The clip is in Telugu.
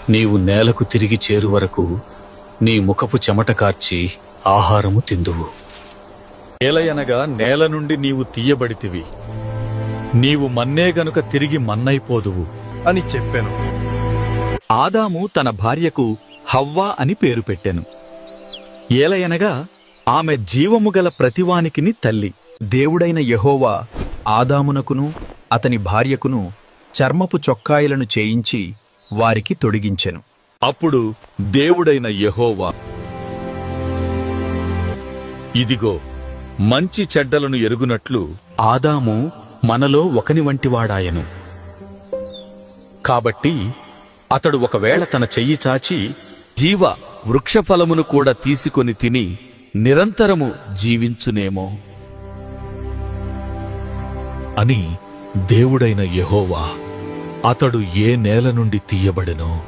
నీవు నేలకు తిరిగి చేరు వరకు నీ ముఖపు చెమట కార్చి ఆహారము తిందువు. ఏలయనగా నేల నుండి నీవు తీయబడితివి, నీవు మన్నే గనుక తిరిగి మన్నైపోదువు అని చెప్పెను. ఆదాము తన భార్యకు హవ్వ అని పేరు పెట్టెను. ఏలయనగా ఆమె జీవము గల ప్రతివానికిని తల్లి. దేవుడైన యెహోవా ఆదామునకును అతని భార్యకును చర్మపు చొక్కాయిలను చేయించి వారికి తొడిగించెను. అప్పుడు దేవుడైన యెహోవా, ఇదిగో, మంచి చెడ్డలను ఎరుగునట్లు ఆదాము మనలో ఒకని వంటివాడాయను. కాబట్టి అతడు ఒకవేళ తన చెయ్యి చాచి జీవ వృక్షఫలమును కూడా తీసుకొని తిని నిరంతరము జీవించునేమో అని దేవుడైన యెహోవా అతడు ఏ నేల నుండి తీయబడెనో